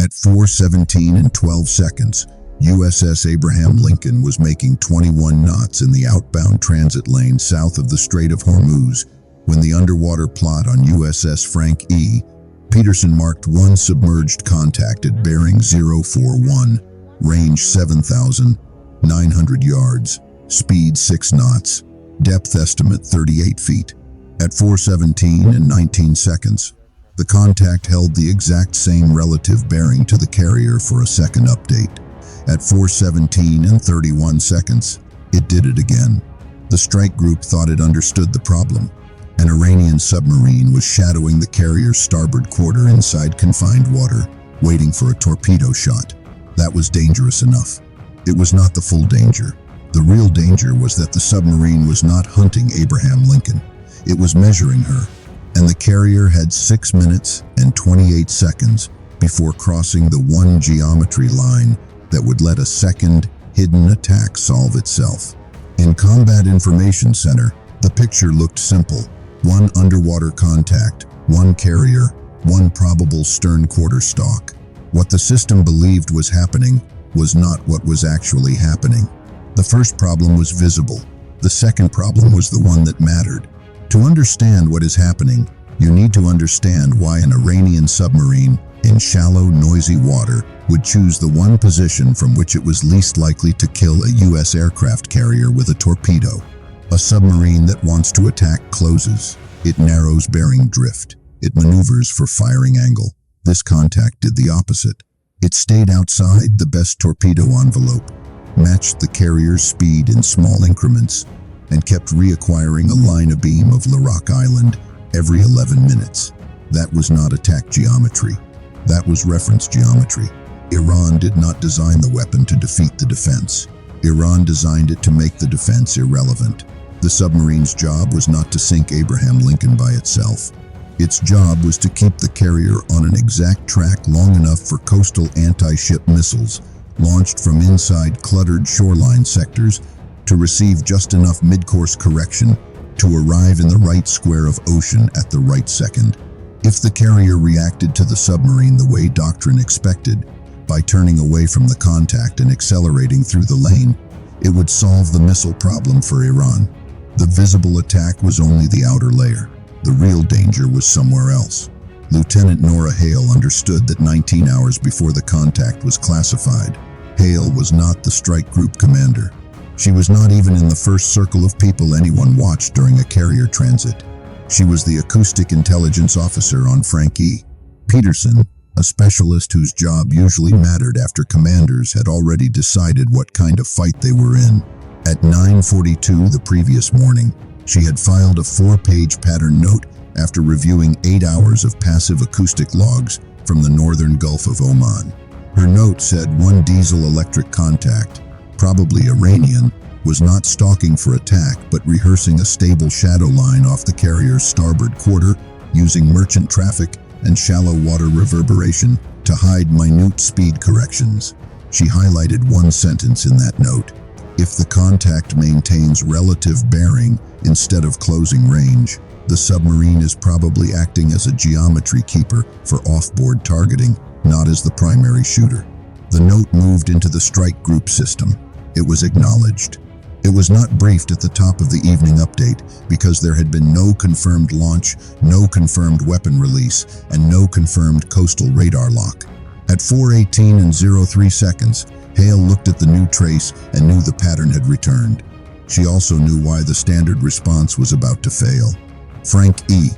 At 4:17 and 12 seconds, USS Abraham Lincoln was making 21 knots in the outbound transit lane south of the Strait of Hormuz when the underwater plot on USS Frank E. Peterson marked one submerged contact at bearing 041, range 7,900 yards, speed 6 knots, depth estimate 38 feet. At 4:17 and 19 seconds, the contact held the exact same relative bearing to the carrier for a second update. At 4:17 and 31 seconds, it did it again. The strike group thought it understood the problem. An Iranian submarine was shadowing the carrier's starboard quarter inside confined water, waiting for a torpedo shot. That was dangerous enough. It was not the full danger. The real danger was that the submarine was not hunting Abraham Lincoln. It was measuring her, and the carrier had 6 minutes and 28 seconds before crossing the one geometry line that would let a second, hidden attack solve itself. In Combat Information Center, the picture looked simple. One underwater contact, one carrier, one probable stern quarter stock. What the system believed was happening was not what was actually happening. The first problem was visible. The second problem was the one that mattered. To understand what is happening, you need to understand why an Iranian submarine in shallow, noisy water would choose the one position from which it was least likely to kill a U.S. aircraft carrier with a torpedo. A submarine that wants to attack closes. It narrows bearing drift. It maneuvers for firing angle. This contact did the opposite. It stayed outside the best torpedo envelope, matched the carrier's speed in small increments, and kept reacquiring a line of beam of Larak Island every 11 minutes. That was not attack geometry. That was reference geometry. Iran did not design the weapon to defeat the defense. Iran designed it to make the defense irrelevant. The submarine's job was not to sink Abraham Lincoln by itself. Its job was to keep the carrier on an exact track long enough for coastal anti-ship missiles, launched from inside cluttered shoreline sectors, to receive just enough mid-course correction to arrive in the right square of ocean at the right second. If the carrier reacted to the submarine the way doctrine expected, by turning away from the contact and accelerating through the lane, it would solve the missile problem for Iran. The visible attack was only the outer layer. The real danger was somewhere else. Lieutenant Nora Hale understood that 19 hours before the contact was classified. Hale was not the strike group commander. She was not even in the first circle of people anyone watched during a carrier transit. She was the acoustic intelligence officer on Frank E. Peterson, a specialist whose job usually mattered after commanders had already decided what kind of fight they were in. At 9:42 the previous morning, she had filed a 4-page pattern note after reviewing 8 hours of passive acoustic logs from the northern Gulf of Oman. Her note said one diesel-electric contact, probably Iranian, was not stalking for attack but rehearsing a stable shadow line off the carrier's starboard quarter using merchant traffic and shallow water reverberation to hide minute speed corrections. She highlighted one sentence in that note. If the contact maintains relative bearing instead of closing range, the submarine is probably acting as a geometry keeper for offboard targeting, not as the primary shooter. The note moved into the strike group system. It was acknowledged. It was not briefed at the top of the evening update because there had been no confirmed launch, no confirmed weapon release, and no confirmed coastal radar lock. At 4:18 and 03 seconds, Hale looked at the new trace and knew the pattern had returned. She also knew why the standard response was about to fail. Frank E.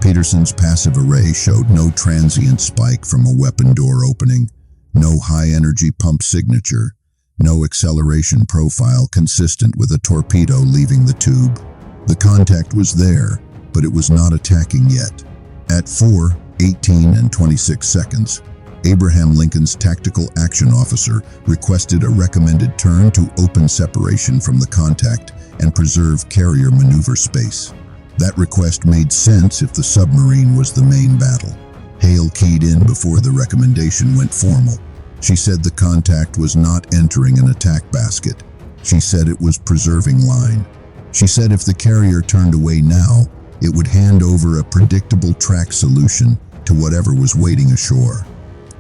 Peterson's passive array showed no transient spike from a weapon door opening, no high-energy pump signature, no acceleration profile consistent with a torpedo leaving the tube. The contact was there, but it was not attacking yet. At 4:18 and 26 seconds, Abraham Lincoln's tactical action officer requested a recommended turn to open separation from the contact and preserve carrier maneuver space. That request made sense if the submarine was the main battle. Hale keyed in before the recommendation went formal. She said the contact was not entering an attack basket. She said it was preserving line. She said if the carrier turned away now, it would hand over a predictable track solution to whatever was waiting ashore.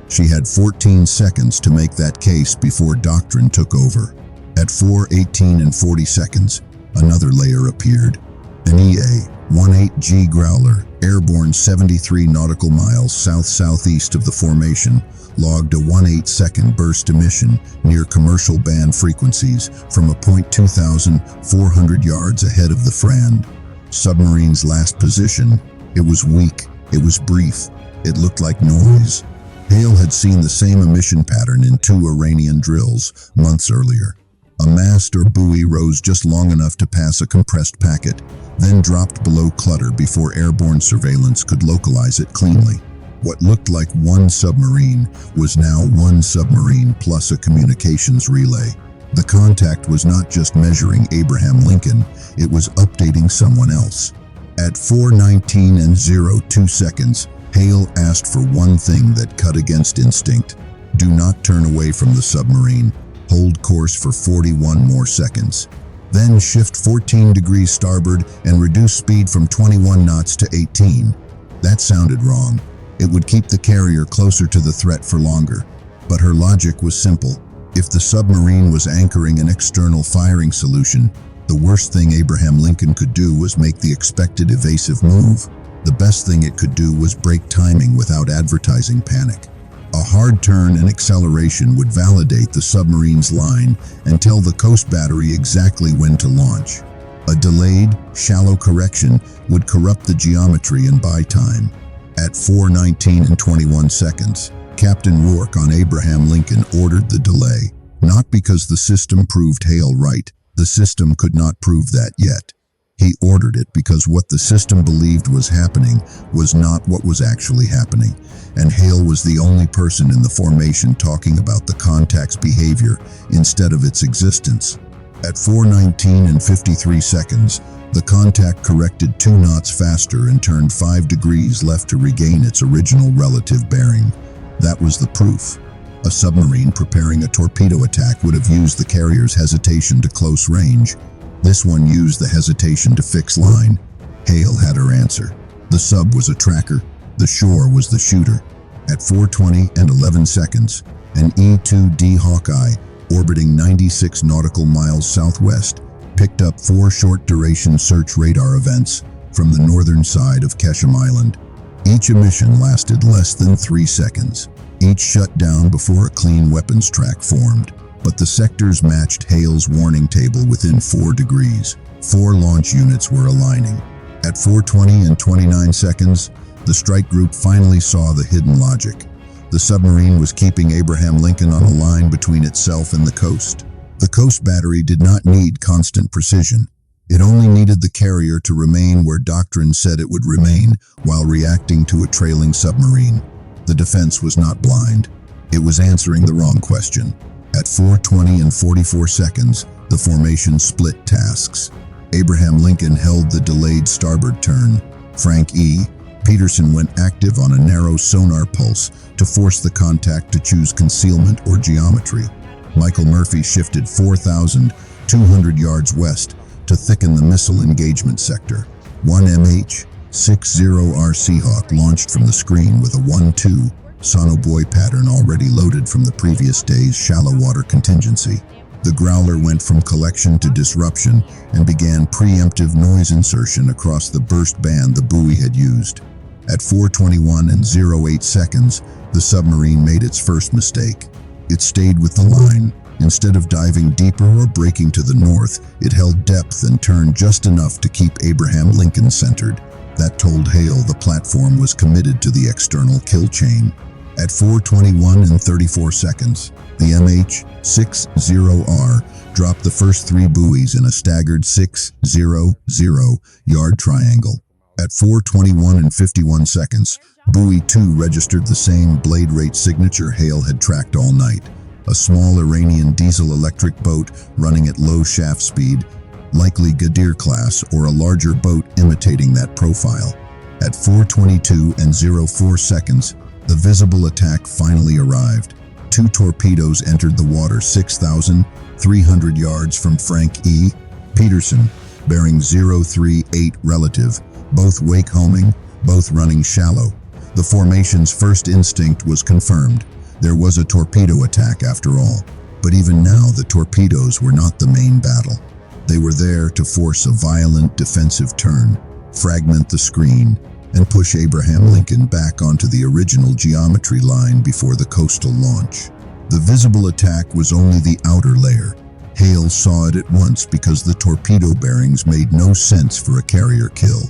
She had 14 seconds to make that case before doctrine took over. At 4:18 and 40 seconds, another layer appeared. An EA-18G Growler, airborne 73 nautical miles south-southeast of the formation, logged a 1/8-second burst emission near commercial band frequencies from a point 2,400 yards ahead of the Frand. Submarine's last position. It was weak, it was brief, it looked like noise. Hale had seen the same emission pattern in 2 Iranian drills months earlier. A mast or buoy rose just long enough to pass a compressed packet, then dropped below clutter before airborne surveillance could localize it cleanly. What looked like one submarine was now one submarine plus a communications relay. The contact was not just measuring Abraham Lincoln, it was updating someone else. At 4:19 and 02 seconds, Hale asked for one thing that cut against instinct. Do not turn away from the submarine. Hold course for 41 more seconds. Then shift 14 degrees starboard and reduce speed from 21 knots to 18. That sounded wrong. It would keep the carrier closer to the threat for longer. But her logic was simple. If the submarine was anchoring an external firing solution, the worst thing Abraham Lincoln could do was make the expected evasive move. The best thing it could do was break timing without advertising panic. A hard turn and acceleration would validate the submarine's line and tell the coast battery exactly when to launch. A delayed, shallow correction would corrupt the geometry and buy time. At 4:19 and 21 seconds, Captain Rourke on Abraham Lincoln ordered the delay, not because the system proved Hale right. The system could not prove that yet. He ordered it because what the system believed was happening was not what was actually happening, and Hale was the only person in the formation talking about the contact's behavior instead of its existence. At 4:19 and 53 seconds, the contact corrected 2 knots faster and turned 5 degrees left to regain its original relative bearing. That was the proof. A submarine preparing a torpedo attack would have used the carrier's hesitation to close range. This one used the hesitation to fix line. Hale had her answer. The sub was a tracker. The shore was the shooter. At 4:20 and 11 seconds, an E-2D Hawkeye, orbiting 96 nautical miles southwest, picked up 4 short-duration search radar events from the northern side of Qeshm Island. Each emission lasted less than 3 seconds. Each shut down before a clean weapons track formed. But the sectors matched Hale's warning table within 4 degrees. 4 launch units were aligning. At 4:20 and 29 seconds, the strike group finally saw the hidden logic. The submarine was keeping Abraham Lincoln on a line between itself and the coast. The coast battery did not need constant precision. It only needed the carrier to remain where doctrine said it would remain while reacting to a trailing submarine. The defense was not blind. It was answering the wrong question. At 4:20 and 44 seconds, the formation split tasks. Abraham Lincoln held the delayed starboard turn. Frank E. Peterson went active on a narrow sonar pulse to force the contact to choose concealment or geometry. Michael Murphy shifted 4,200 yards west to thicken the missile engagement sector. One MH-60R Seahawk launched from the screen with a 1-2 sonobuoy pattern already loaded from the previous day's shallow water contingency. The Growler went from collection to disruption and began preemptive noise insertion across the burst band the buoy had used. At 4:21 and 08 seconds, the submarine made its first mistake. It stayed with the line. Instead of diving deeper or breaking to the north, it held depth and turned just enough to keep Abraham Lincoln centered. That told Hale the platform was committed to the external kill chain. At 4:21 and 34 seconds, the MH-60R dropped the first 3 buoys in a staggered 600-yard triangle. At 4:21 and 51 seconds, buoy 2 registered the same blade rate signature Hale had tracked all night. A small Iranian diesel-electric boat running at low shaft speed, likely Ghadir-class or a larger boat imitating that profile. At 4:22 and 04 seconds, the visible attack finally arrived. 2 torpedoes entered the water 6,300 yards from Frank E. Peterson, bearing 038 relative, both wake homing, both running shallow. The formation's first instinct was confirmed. There was a torpedo attack after all, but even now the torpedoes were not the main battle. They were there to force a violent defensive turn, fragment the screen, and push Abraham Lincoln back onto the original geometry line before the coastal launch. The visible attack was only the outer layer. Hale saw it at once because the torpedo bearings made no sense for a carrier kill.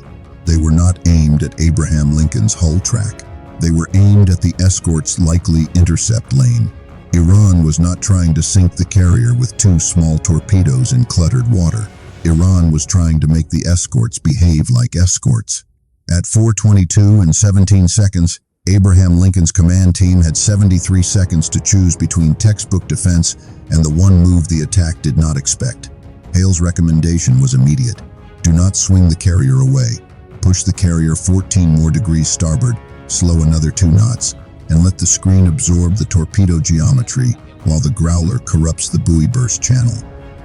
They were not aimed at Abraham Lincoln's hull track. They were aimed at the escort's likely intercept lane. Iran was not trying to sink the carrier with two small torpedoes in cluttered water. Iran was trying to make the escorts behave like escorts. At 4:22 and 17 seconds, Abraham Lincoln's command team had 73 seconds to choose between textbook defense and the one move the attack did not expect. Hale's recommendation was immediate. Do not swing the carrier away. Push the carrier 14 more degrees starboard, slow another 2 knots, and let the screen absorb the torpedo geometry while the growler corrupts the buoy burst channel.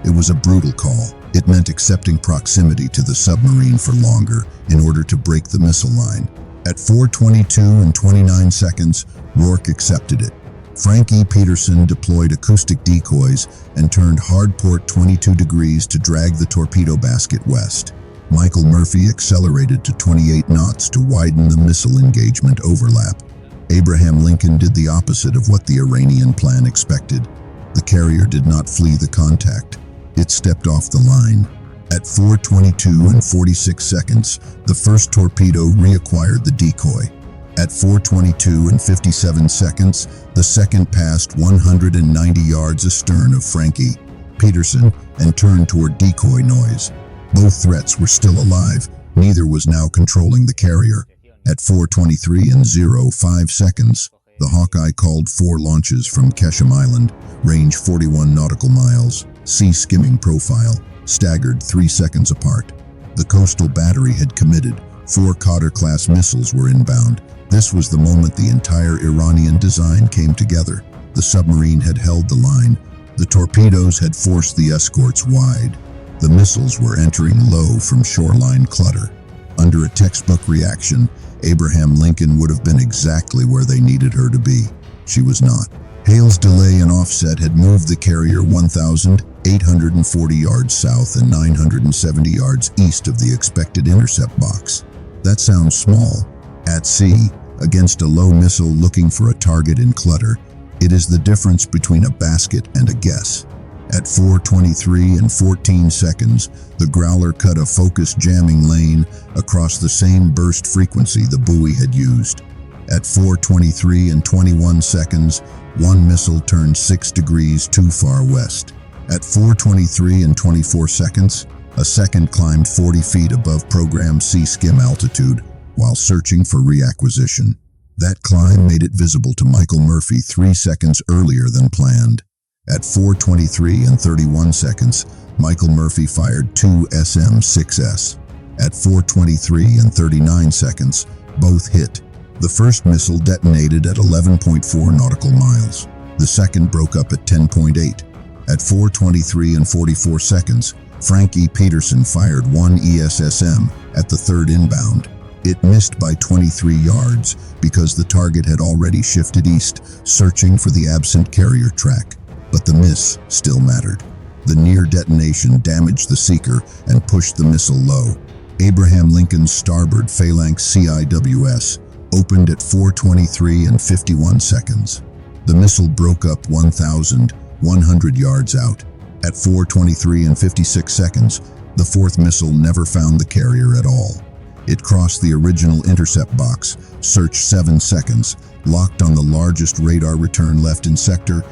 It was a brutal call. It meant accepting proximity to the submarine for longer in order to break the missile line. At 4:22 and 29 seconds, Rourke accepted it. Frank E. Peterson deployed acoustic decoys and turned hard port 22 degrees to drag the torpedo basket west. Michael Murphy accelerated to 28 knots to widen the missile engagement overlap. Abraham Lincoln did the opposite of what the Iranian plan expected. The carrier did not flee the contact. It stepped off the line. At 4:22 and 46 seconds, the first torpedo reacquired the decoy. At 4:22 and 57 seconds, the second passed 190 yards astern of Frank E. Peterson and turned toward decoy noise. Both threats were still alive. Neither was now controlling the carrier. At 4:23 and 05 seconds, the Hawkeye called 4 launches from Keshem Island, range 41 nautical miles, sea-skimming profile, staggered 3 seconds apart. The coastal battery had committed. 4 Qader-class missiles were inbound. This was the moment the entire Iranian design came together. The submarine had held the line. The torpedoes had forced the escorts wide. The missiles were entering low from shoreline clutter. Under a textbook reaction, Abraham Lincoln would have been exactly where they needed her to be. She was not. Hale's delay and offset had moved the carrier 1,840 yards south and 970 yards east of the expected intercept box. That sounds small. At sea, against a low missile looking for a target in clutter, it is the difference between a basket and a guess. At 4:23 and 14 seconds, the growler cut a focused jamming lane across the same burst frequency the buoy had used. At 4:23 and 21 seconds, one missile turned 6 degrees too far west. At 4:23 and 24 seconds, a second climbed 40 feet above programmed sea-skim altitude while searching for reacquisition. That climb made it visible to Michael Murphy 3 seconds earlier than planned. At 4:23 and 31 seconds, Michael Murphy fired 2 SM-6S. At 4:23 and 39 seconds, both hit. The first missile detonated at 11.4 nautical miles. The second broke up at 10.8. At 4:23 and 44 seconds, Frank E. Peterson fired 1 ESSM at the third inbound. It missed by 23 yards because the target had already shifted east, searching for the absent carrier track. But the miss still mattered. The near detonation damaged the seeker and pushed the missile low. Abraham Lincoln's starboard phalanx CIWS opened at 4:23 and 51 seconds. The missile broke up 1,100 yards out. At 4:23 and 56 seconds, the fourth missile never found the carrier at all. It crossed the original intercept box, searched 7 seconds, locked on the largest radar return left in sector,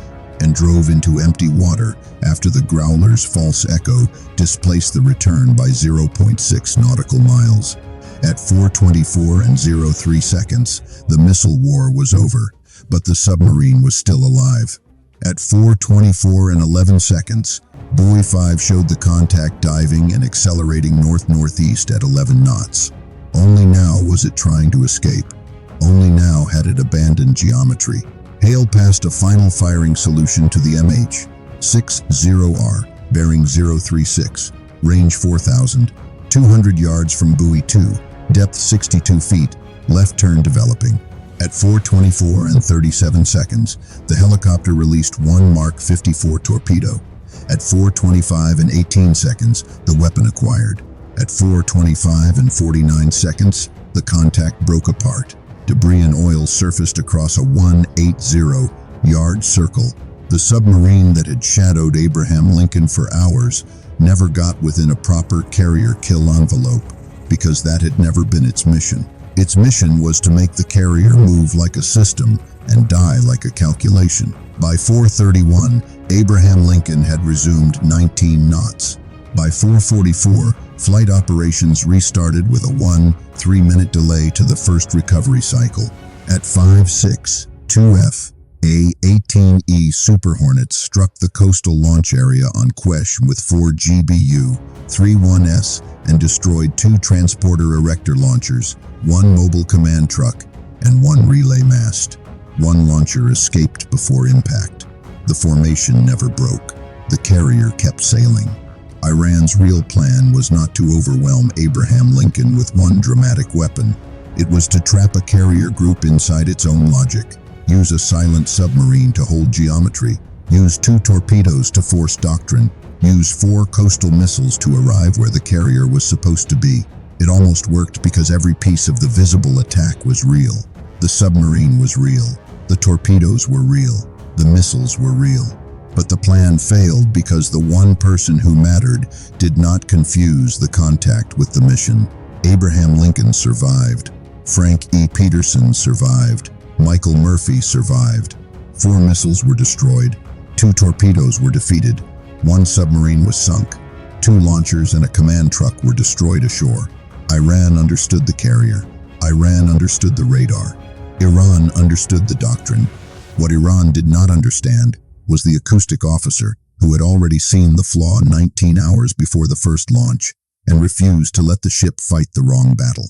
and drove into empty water after the growler's false echo displaced the return by 0.6 nautical miles. At 4:24 and 03 seconds, the missile war was over, but the submarine was still alive. At 4:24 and 11 seconds, Buoy 5 showed the contact diving and accelerating north-northeast at 11 knots. Only now was it trying to escape. Only now had it abandoned geometry. Hale passed a final firing solution to the MH-60R, bearing 036, range 4,200 yards from buoy 2, depth 62 feet, left turn developing. At 4:24 and 37 seconds, the helicopter released one Mark 54 torpedo. At 4:25 and 18 seconds, the weapon acquired. At 4:25 and 49 seconds, the contact broke apart. Debris and oil surfaced across a 180-yard circle. The submarine that had shadowed Abraham Lincoln for hours never got within a proper carrier kill envelope, because that had never been its mission. Its mission was to make the carrier move like a system and die like a calculation. By 4:31, Abraham Lincoln had resumed 19 knots. By 4:44, flight operations restarted with a 3-minute delay to the first recovery cycle. At 5:06, 2F A-18E Super Hornets struck the coastal launch area on Quesh with 4 GBU-31S and destroyed 2 transporter erector launchers, 1 mobile command truck, and 1 relay mast. 1 launcher escaped before impact. The formation never broke. The carrier kept sailing. Iran's real plan was not to overwhelm Abraham Lincoln with one dramatic weapon. It was to trap a carrier group inside its own logic, use a silent submarine to hold geometry, use 2 torpedoes to force doctrine, use 4 coastal missiles to arrive where the carrier was supposed to be. It almost worked because every piece of the visible attack was real. The submarine was real. The torpedoes were real. The missiles were real. But the plan failed because the one person who mattered did not confuse the contact with the mission. Abraham Lincoln survived. Frank E. Peterson survived. Michael Murphy survived. 4 missiles were destroyed. 2 torpedoes were defeated. 1 submarine was sunk. 2 launchers and a command truck were destroyed ashore. Iran understood the carrier. Iran understood the radar. Iran understood the doctrine. What Iran did not understand was the acoustic officer who had already seen the flaw 19 hours before the first launch and refused to let the ship fight the wrong battle.